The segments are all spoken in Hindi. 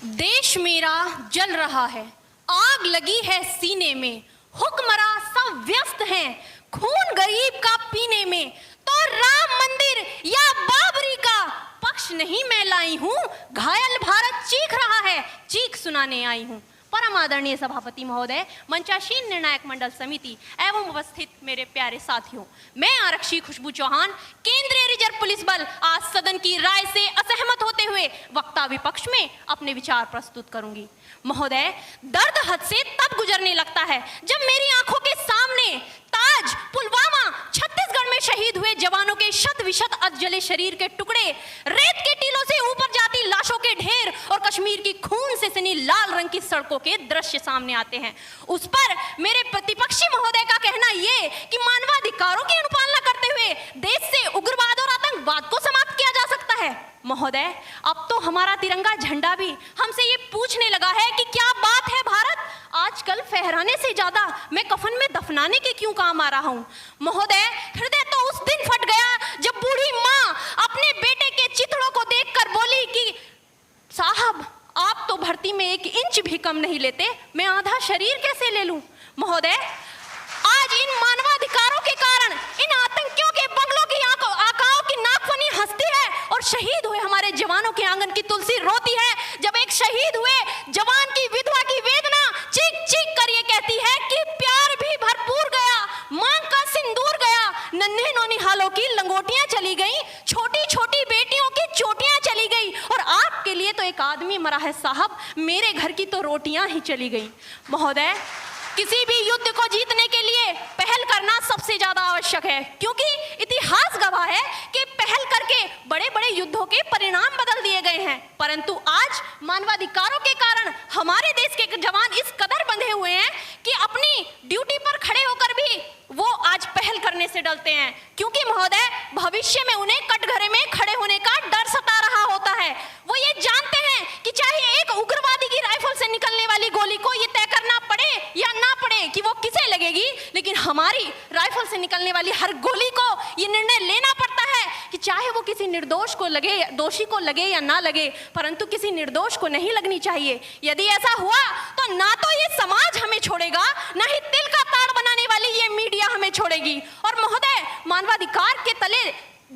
देश मेरा जल रहा है, आग लगी है सीने में, हुक्मरां सब व्यस्त हैं खून गरीब का पीने में। तो राम मंदिर या बाबरी का पक्ष नहीं मैं लाई हूं, घायल भारत चीख रहा है, चीख सुनाने आई हूं। परम आदरणीय सभापति महोदय, मंचासीन निर्णायक मंडल समिति एवं उपस्थित मेरे प्यारे साथियों, मैं आरक्षी खुशबू चौहान केंद्रीय रिजर्व पुलिस बल आज सदन की राय से असहमत होते हुए वक्ता विपक्ष में अपने विचार प्रस्तुत करूंगी। महोदय, दर्द हद से तब गुजरने लगता है जब मेरी आंखों के सामने ताज, पुलवामा, छत्तीसगढ़ में शहीद हुए जवानों के शत विशत अधजले शरीर के टुकड़े, रेत के टीलों से ऊपर जाती लाशों के ढेर और कश्मीर की खून से सनी लाल रंग की सड़कों के दृश्य सामने आते हैं। उस पर मेरे प्रतिपक्षी महोदय का कहना ये कि मानवाधिकारों की अनुपालना करते हुए देश से उग्रवाद और आतंकवाद को समाप्त किया जा सकता है। महोदय, अब तो हमारा तिरंगा झंडा भी हमसे ये पूछने लगा है कि क्या बात है भारत, आजकल फहराने से ज्यादा मैं कफन में दफनाने के क्यों काम आ रहा हूं। महोदय, हृदय तो उस दिन फट गया जब बूढ़ी मां अपने बेटे के चिथड़ों को देखकर बोली कि साहब, आप तो भर्ती में 1 इंच भी कम नहीं लेते, मैं आधा शरीर कैसे ले लूं। महोदय, आज इन मानवाधिकारों के कारण इन आतंकियों के बंगलों की आकाओं की नाकफनी हंसती है और शहीद हुए हमारे जवानों के आंगन की तुलसी रोती है। जब एक शहीद हुए जवान की विधवा की वेदना चीख चीख कर ये कहती है कि प्यार भी भरपूर गया, मांग का सिंदूर गया, नन्हे नौनिहालों की लंगोटियां चली गई, छोटी छोटी बेटियों की चोटियां चली गई और आपके लिए तो एक आदमी मरा है साहब, मेरे घर की तो रोटियां ही चली गई। महोदय, किसी भी युद्ध को जीतने के लिए पहल करना सबसे ज्यादा आवश्यक है, क्योंकि इतिहास गवाह है कि पहल करके बड़े बड़े युद्धों के परिणाम बदल दिए गए हैं। परंतु आज मानवाधिकारों के कारण हमारे देश के जवान इस कदर बंधे हुए हैं कि अपनी ड्यूटी पर खड़े होकर भी वो आज पहल करने से डरते हैं, क्योंकि महोदय भविष्य में उन्हें कटघरे में खड़े होने का डर सता रहा होता है। वो ये जानते हैं कि चाहे एक उग्रवादी की राइफल से निकलने वाली गोली को ये तय करना पड़े या ना पड़े कि वो किसे लगेगी, लेकिन हमारी राइफल से निकलने वाली हर गोली को ये निर्णय लेना पड़ता है कि चाहे वो किसी निर्दोष को लगे, दोषी को लगे या ना लगे, परंतु किसी निर्दोष को नहीं लगनी चाहिए। यदि ऐसा हुआ तो ना तो ये समाज हमें छोड़ेगा, ना ही तिल का ताड़ बनाने वाली ये मीडिया हमें छोड़ेगी। और महोदय, मानवाधिकार के तले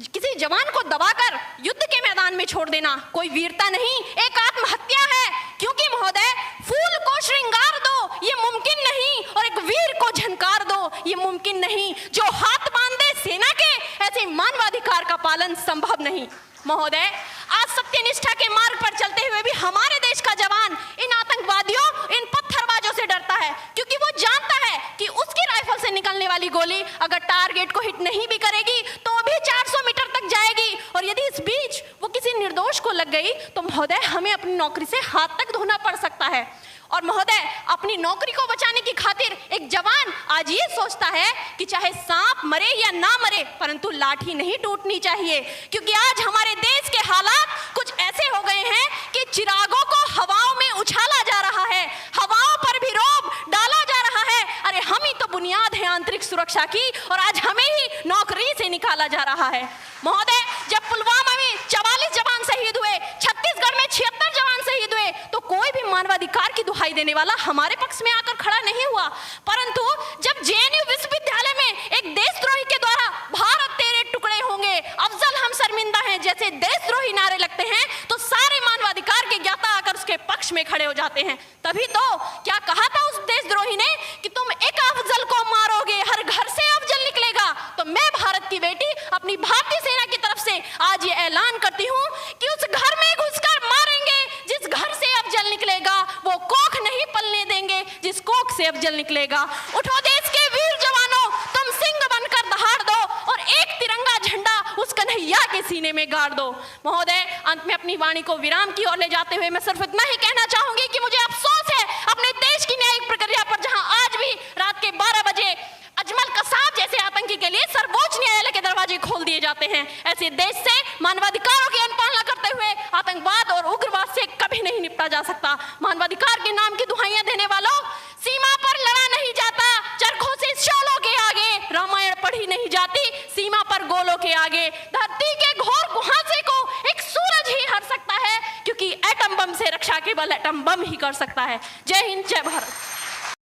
किसी जवान को दबाकर युद्ध के मैदान में छोड़ देना कोई वीरता नहीं, एक आत्महत्या है। क्योंकि महोदय, फूल को श्रृंगार दो ये मुमकिन नहीं और एक वीर को झनकार दो ये मुमकिन नहीं। जो हाथ बांध दे सेना के, ऐसे मानवाधिकार का पालन संभव नहीं। महोदय, आज सत्यनिष्ठा के मार्ग पर चलते हुए भी हमारे देश का जवान इन आतंकवादियों, इन पत्थरबाजों से डरता है, क्योंकि वो जानता है कि उसकी राइफल से निकलने वाली गोली अगर टारगेट को हिट नहीं भी करेगी तो भी 400 मीटर तक जाएगी, और यदि इस बीच वो किसी निर्दोष को लग गई तो महोदय हमें अपनी नौकरी से हाथ तक धोना पड़ सकता है। और महोदय, अपनी नौकरी को बचाने की खातिर एक जवान आज ये सोचता है कि चाहे सांप मरे या ना मरे, परंतु लाठी नहीं टूटनी चाहिए, क्योंकि आज हमारे देश के हालात कुछ ऐसे हो गए हैं कि चिरागों को हवाओं में उछाला जा रहा है, हवाओं पर भी रोब डाला जा रहा है। अरे हम ही तो बुनियाद है आंतरिक सुरक्षा की, और आज हमें ही नौकरी से निकाला जा रहा है। महोदय, जब पुलवामा में 44 जवान शहीद हुए, छत्तीसगढ़ में 76 जवान शहीद हुए, तो कोई भी मानवाधिकार की दुहाई देने वाला हमारे पक्ष में आकर खड़ा नहीं हुआ। परंतु जब जेएनयू विश्वविद्यालय में एक देशद्रोही के द्वारा भारत तेरे टुकड़े होंगे, अफजल हम शर्मिंदा हैं जैसे देशद्रोही नारे लगते हैं, तो सारे मानवाधिकार के ज्ञाता आकर उसके पक्ष में खड़े हो जाते हैं। तभी तो क्या कहा था उस देशद्रोही ने कि तुम एक अफजल को मारोगे, हर घर से अफजल निकलेगा। तो मैं भारत की बेटी अपनी भारतीय सेना की तरफ से आज ये ऐलान करती हूँ कि उस घर में घुसकर मारेंगे जिस घर से अफजल निकलेगा, वो कोख नहीं पलने देंगे जिस कोख से अफजल निकलेगा। उठो देश के वीर जवानों, तुम सिंह बनकर दहाड़ दो और एक तिरंगा झंडा उस कन्हैया के सीने में गाड़ दो। महोदय, अंत में अपनी वाणी को विराम की ओर ले जाते हुए मैं सिर्फ इतना ही कहना चाहूंगी कि मुझे अफसोस है अपने देश की न्यायिक प्रक्रिया पर, जहां आज भी रात के 12 बजे अजमल कसाब जैसे आतंकी के लिए सर्वोच्च न्यायालय के दरवाजे खोल दिए जाते हैं। ऐसे देश से मानवाधिकारों की अनुपालना करते हुए आतंकवाद और उग्रवाद से कभी नहीं निपटा जा सकता। मानवाधिकार के नाम की दुहाइयां देने वालों, सीमा पर लड़ा नहीं जाता, चरखों से शोलों के आगे रामायण पढ़ी नहीं जाती, सीमा पर गोलों के आगे। धरती के घोर कुहासे को एक सूरज ही हर सकता है, क्योंकि एटम बम से रक्षा केवल एटम बम ही कर सकता है। जय हिंद, जय भारत।